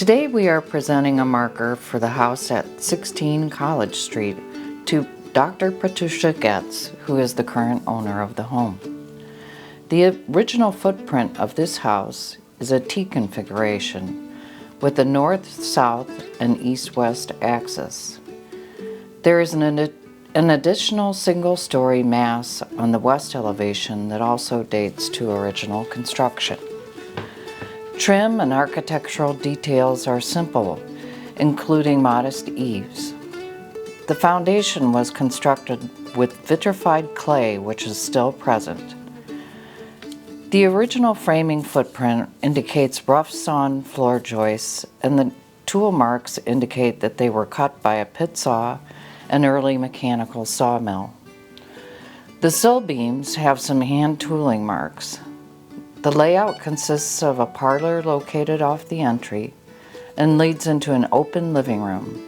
Today we are presenting a marker for the house at 16 College Street to Dr. Patricia Getz, who is the current owner of the home. The original footprint of this house is a T configuration with a north-south and east-west axis. There is an additional single-story mass on the west elevation that also dates to original construction. Trim and architectural details are simple, including modest eaves. The foundation was constructed with vitrified clay, which is still present. The original framing footprint indicates rough sawn floor joists, and the tool marks indicate that they were cut by a pit saw, an early mechanical sawmill. The sill beams have some hand tooling marks. The layout consists of a parlor located off the entry and leads into an open living room.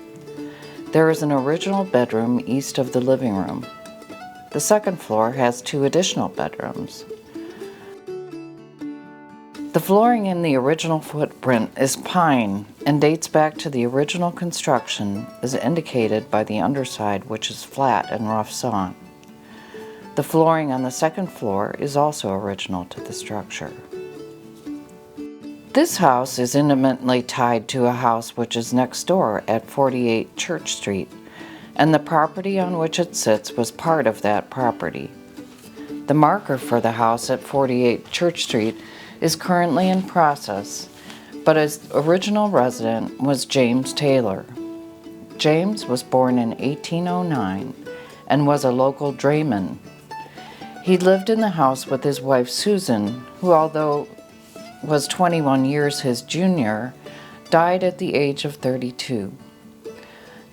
There is an original bedroom east of the living room. The second floor has 2 additional bedrooms. The flooring in the original footprint is pine and dates back to the original construction as indicated by the underside, which is flat and rough sawn. The flooring on the second floor is also original to the structure. This house is intimately tied to a house which is next door at 48 Church Street, and the property on which it sits was part of that property. The marker for the house at 48 Church Street is currently in process, but its original resident was James Taylor. James was born in 1809 and was a local drayman. He lived in the house with his wife Susan, who, although was 21 years his junior, died at the age of 32.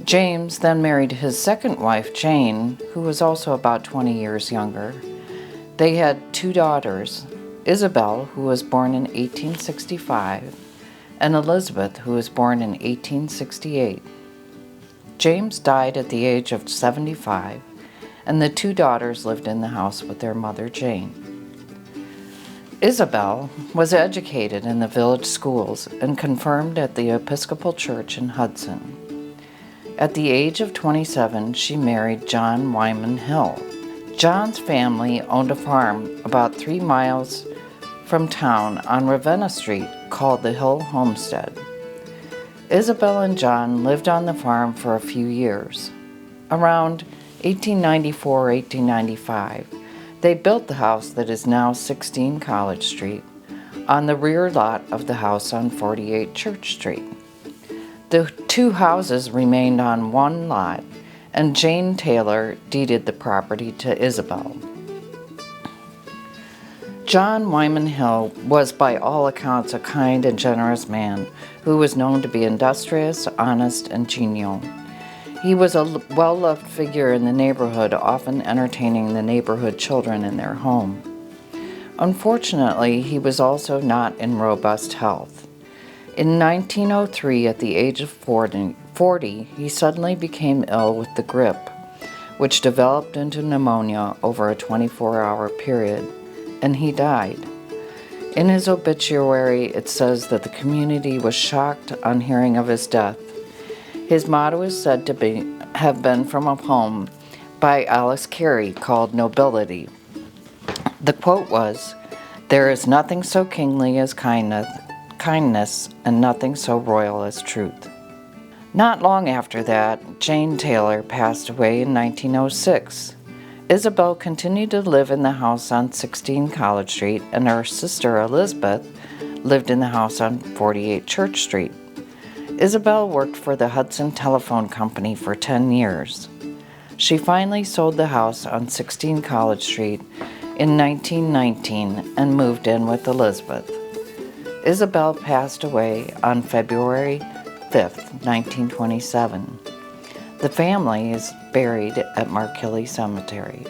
James then married his second wife, Jane, who was also about 20 years younger. They had 2 daughters, Isabel, who was born in 1865, and Elizabeth, who was born in 1868. James died at the age of 75, and the 2 daughters lived in the house with their mother, Jane. Isabel was educated in the village schools and confirmed at the Episcopal Church in Hudson. At the age of 27, she married John Wyman Hill. John's family owned a farm about 3 miles from town on Ravenna Street called the Hill Homestead. Isabel and John lived on the farm for a few years. Around 1894-1895, they built the house that is now 16 College Street on the rear lot of the house on 48 Church Street. The 2 houses remained on one lot, and Jane Taylor deeded the property to Isabel. John Wyman Hill was by all accounts a kind and generous man who was known to be industrious, honest, and genial. He was a well-loved figure in the neighborhood, often entertaining the neighborhood children in their home. Unfortunately, he was also not in robust health. In 1903, at the age of 40, he suddenly became ill with the grippe, which developed into pneumonia over a 24-hour period, and he died. In his obituary, it says that the community was shocked on hearing of his death. His motto is said to have been from a poem by Alice Carey called Nobility. The quote was, "There is nothing so kingly as kindness, and nothing so royal as truth." Not long after that, Jane Taylor passed away in 1906. Isabel continued to live in the house on 16 College Street, and her sister Elizabeth lived in the house on 48 Church Street. Isabel worked for the Hudson Telephone Company for 10 years. She finally sold the house on 16 College Street in 1919 and moved in with Elizabeth. Isabel passed away on February 5th, 1927. The family is buried at Markilly Cemetery.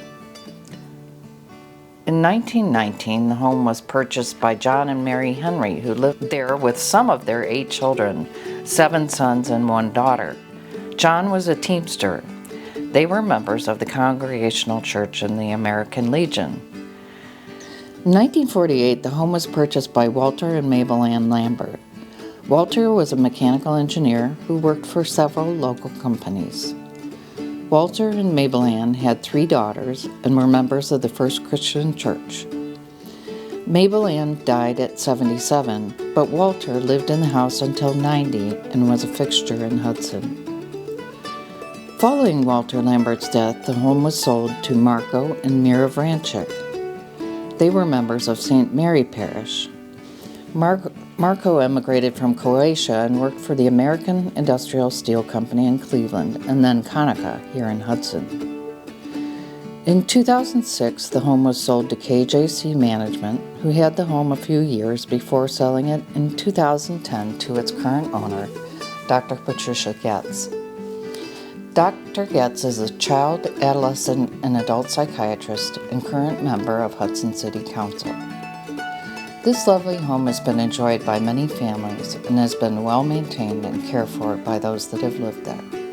In 1919, the home was purchased by John and Mary Henry, who lived there with some of their 8 children, 7 sons and 1 daughter. John was a teamster. They were members of the Congregational Church and the American Legion. In 1948, the home was purchased by Walter and Mabel Ann Lambert. Walter was a mechanical engineer who worked for several local companies. Walter and Mabel Ann had 3 daughters and were members of the First Christian Church. Mabel Ann died at 77, but Walter lived in the house until 90 and was a fixture in Hudson. Following Walter Lambert's death, the home was sold to Marco and Mira Vranchik. They were members of St. Mary Parish. Marco emigrated from Croatia and worked for the American Industrial Steel Company in Cleveland and then Konica here in Hudson. In 2006, the home was sold to KJC Management, who had the home a few years before selling it in 2010 to its current owner, Dr. Patricia Getz. Dr. Getz is a child, adolescent, and adult psychiatrist and current member of Hudson City Council. This lovely home has been enjoyed by many families and has been well maintained and cared for by those that have lived there.